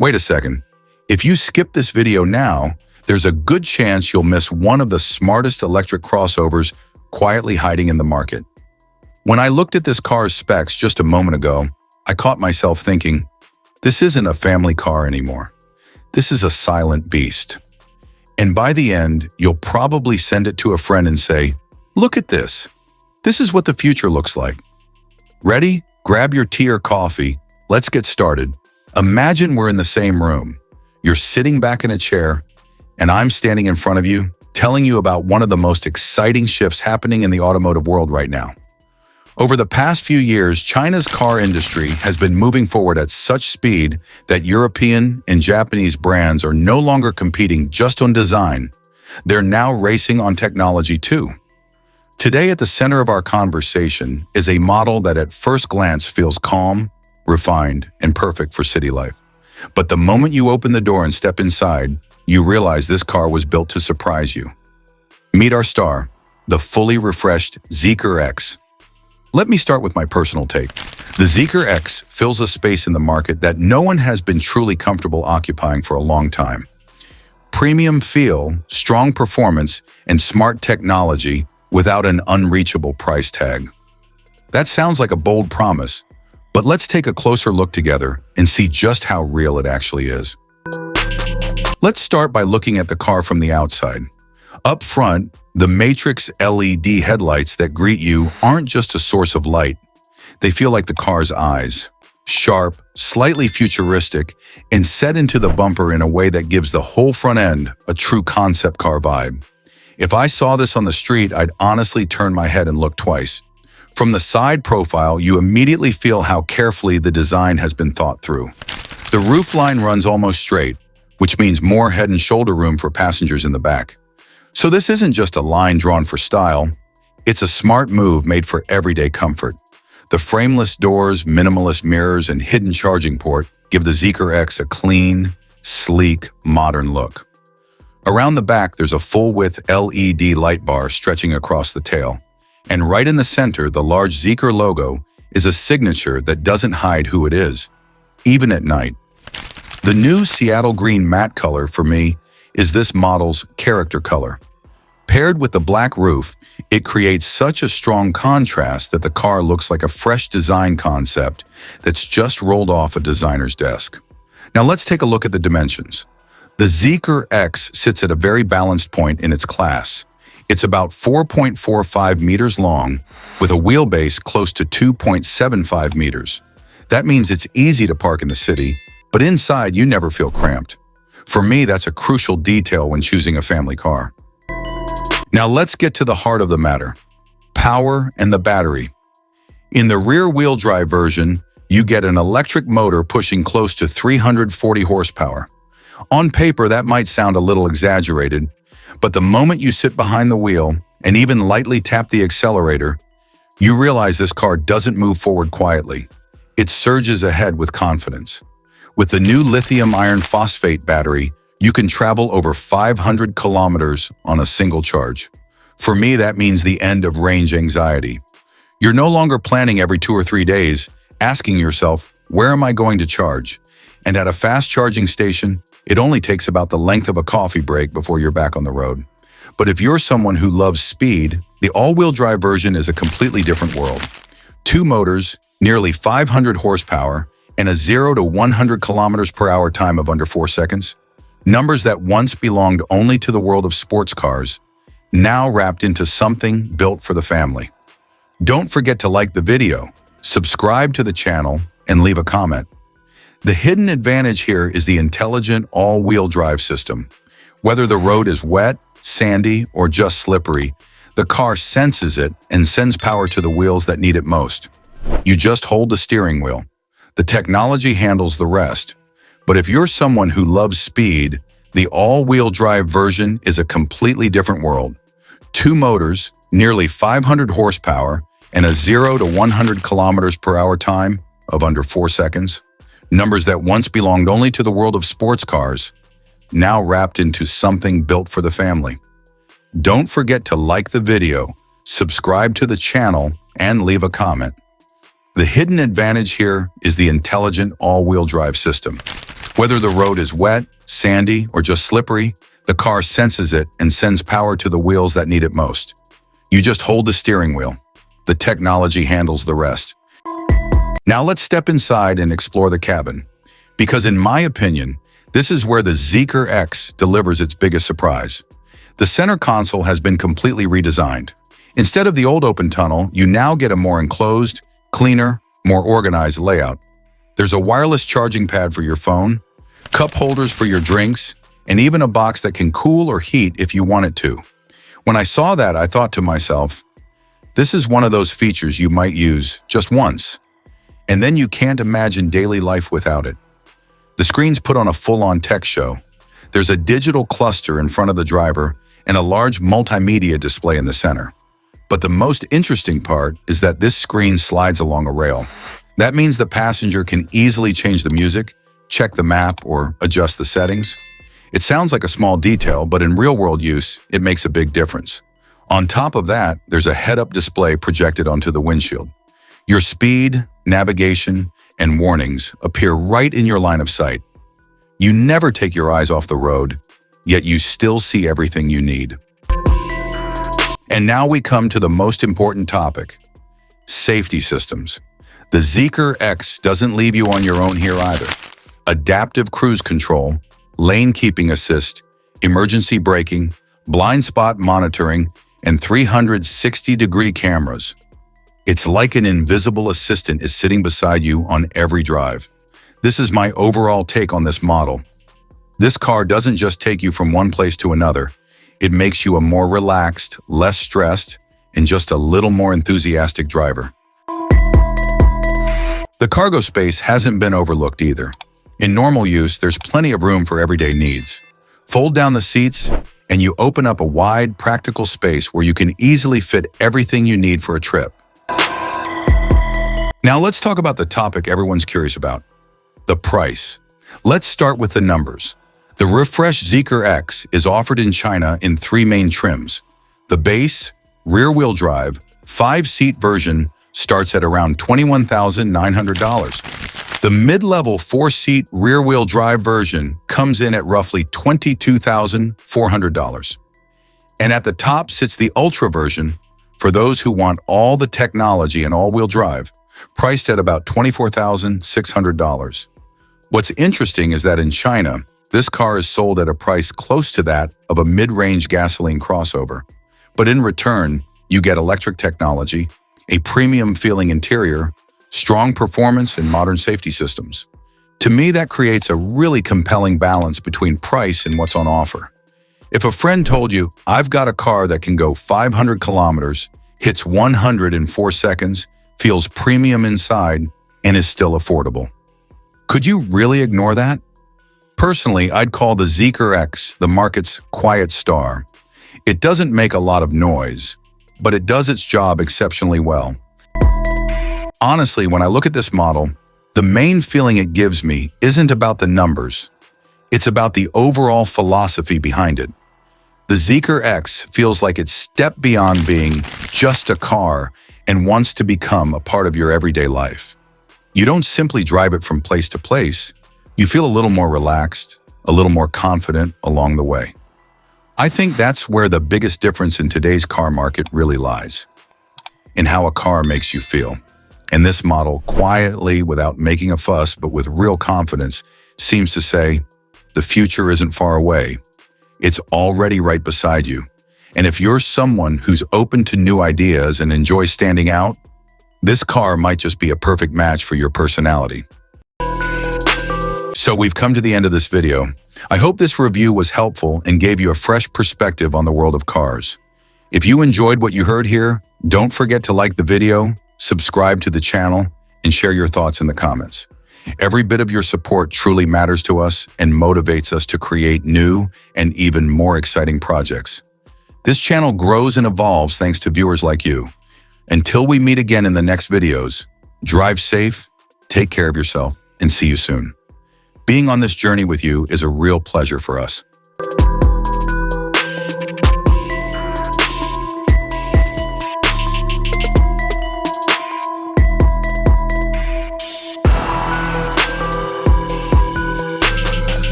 Wait a second. If you skip this video now, there's a good chance you'll miss one of the smartest electric crossovers quietly hiding in the market. When I looked at this car's specs just a moment ago, I caught myself thinking, this isn't a family car anymore. This is a silent beast. And by the end, you'll probably send it to a friend and say, look at this. This is what the future looks like. Ready? Grab your tea or coffee. Let's get started. Imagine we're in the same room. You're sitting back in a chair, and I'm standing in front of you, telling you about one of the most exciting shifts happening in the automotive world right now. Over the past few years, China's car industry has been moving forward at such speed that European and Japanese brands are no longer competing just on design. They're now racing on technology too. Today at the center of our conversation is a model that at first glance feels calm, refined, and perfect for city life. But the moment you open the door and step inside, you realize this car was built to surprise you. Meet our star, the fully refreshed Zeekr X. Let me start with my personal take. The Zeekr X fills a space in the market that no one has been truly comfortable occupying for a long time. Premium feel, strong performance, and smart technology without an unreachable price tag. That sounds like a bold promise, but let's take a closer look together and see just how real it actually is. Let's start by looking at the car from the outside. Up front, the Matrix LED headlights that greet you aren't just a source of light. They feel like the car's eyes, sharp, slightly futuristic, and set into the bumper in a way that gives the whole front end a true concept car vibe. If I saw this on the street, I'd honestly turn my head and look twice. From the side profile, you immediately feel how carefully the design has been thought through. The roofline runs almost straight, which means more head and shoulder room for passengers in the back. So this isn't just a line drawn for style, it's a smart move made for everyday comfort. The frameless doors, minimalist mirrors, and hidden charging port give the Zeekr X a clean, sleek, modern look. Around the back, there's a full-width LED light bar stretching across the tail. And right in the center, the large Zeekr logo is a signature that doesn't hide who it is, even at night. The new Seattle green matte color, for me, is this model's character color. Paired with the black roof, it creates such a strong contrast that the car looks like a fresh design concept that's just rolled off a designer's desk. Now let's take a look at the dimensions. The Zeekr X sits at a very balanced point in its class. It's about 4.45 meters long, with a wheelbase close to 2.75 meters. That means it's easy to park in the city, but inside you never feel cramped. For me, that's a crucial detail when choosing a family car. Now let's get to the heart of the matter: power and the battery. In the rear-wheel drive version, you get an electric motor pushing close to 340 horsepower. On paper, that might sound a little exaggerated, but the moment you sit behind the wheel and even lightly tap the accelerator, you realize this car doesn't move forward quietly. It surges ahead with confidence. With the new lithium iron phosphate battery, you can travel over 500 kilometers on a single charge. For me, that means the end of range anxiety. You're no longer planning every 2 or 3 days, asking yourself, where am I going to charge? And at a fast charging station, it only takes about the length of a coffee break before you're back on the road. But if you're someone who loves speed, the all-wheel drive version is a completely different world. 2 motors, nearly 500 horsepower, and a 0 to 100 kilometers per hour time of under 4 seconds. Numbers that once belonged only to the world of sports cars, now wrapped into something built for the family. Don't forget to like the video, subscribe to the channel, and leave a comment. The hidden advantage here is the intelligent all-wheel drive system. Whether the road is wet, sandy, or just slippery, the car senses it and sends power to the wheels that need it most. You just hold the steering wheel. The technology handles the rest. But if you're someone who loves speed, the all-wheel drive version is a completely different world. 2 motors, nearly 500 horsepower, and a 0 to 100 kilometers per hour time of under 4 seconds. Numbers that once belonged only to the world of sports cars, now wrapped into something built for the family. Don't forget to like the video, subscribe to the channel, and leave a comment. The hidden advantage here is the intelligent all-wheel drive system. Whether the road is wet, sandy, or just slippery, the car senses it and sends power to the wheels that need it most. You just hold the steering wheel. The technology handles the rest. Now let's step inside and explore the cabin. Because in my opinion, this is where the Zeekr X delivers its biggest surprise. The center console has been completely redesigned. Instead of the old open tunnel, you now get a more enclosed, cleaner, more organized layout. There's a wireless charging pad for your phone, cup holders for your drinks, and even a box that can cool or heat if you want it to. When I saw that, I thought to myself, this is one of those features you might use just once, and then you can't imagine daily life without it. The screen's put on a full-on tech show. There's a digital cluster in front of the driver and a large multimedia display in the center. But the most interesting part is that this screen slides along a rail. That means the passenger can easily change the music, check the map, or adjust the settings. It sounds like a small detail, but in real-world use, it makes a big difference. On top of that, there's a head-up display projected onto the windshield. Your speed, navigation, and warnings appear right in your line of sight. You never take your eyes off the road, yet you still see everything you need. And now we come to the most important topic: safety systems. The Zeekr X doesn't leave you on your own here either. Adaptive cruise control, lane keeping assist, emergency braking, blind spot monitoring, and 360-degree cameras. It's like an invisible assistant is sitting beside you on every drive. This is my overall take on this model. This car doesn't just take you from one place to another. It makes you a more relaxed, less stressed, and just a little more enthusiastic driver. The cargo space hasn't been overlooked either. In normal use, there's plenty of room for everyday needs. Fold down the seats, and you open up a wide, practical space where you can easily fit everything you need for a trip. Now let's talk about the topic everyone's curious about: the price. Let's start with the numbers. The refreshed Zeekr X is offered in China in 3 main trims. The base, rear-wheel drive, 5-seat version starts at around $21,900. The mid-level 4-seat rear-wheel drive version comes in at roughly $22,400. And at the top sits the Ultra version for those who want all the technology and all-wheel drive, priced at about $24,600. What's interesting is that in China, this car is sold at a price close to that of a mid-range gasoline crossover. But in return, you get electric technology, a premium-feeling interior, strong performance, and modern safety systems. To me, that creates a really compelling balance between price and what's on offer. If a friend told you, "I've got a car that can go 500 kilometers, hits 100 in 4 seconds, feels premium inside, and is still affordable," could you really ignore that? Personally, I'd call the Zeekr X the market's quiet star. It doesn't make a lot of noise, but it does its job exceptionally well. Honestly, when I look at this model, the main feeling it gives me isn't about the numbers. It's about the overall philosophy behind it. The Zeekr X feels like it's stepped beyond being just a car and wants to become a part of your everyday life. You don't simply drive it from place to place. You feel a little more relaxed, a little more confident along the way. I think that's where the biggest difference in today's car market really lies, in how a car makes you feel. And this model, quietly, without making a fuss, but with real confidence, seems to say, the future isn't far away. It's already right beside you. And if you're someone who's open to new ideas and enjoys standing out, this car might just be a perfect match for your personality. So we've come to the end of this video. I hope this review was helpful and gave you a fresh perspective on the world of cars. If you enjoyed what you heard here, don't forget to like the video, subscribe to the channel, and share your thoughts in the comments. Every bit of your support truly matters to us and motivates us to create new and even more exciting projects. This channel grows and evolves thanks to viewers like you. Until we meet again in the next videos, drive safe, take care of yourself, and see you soon. Being on this journey with you is a real pleasure for us.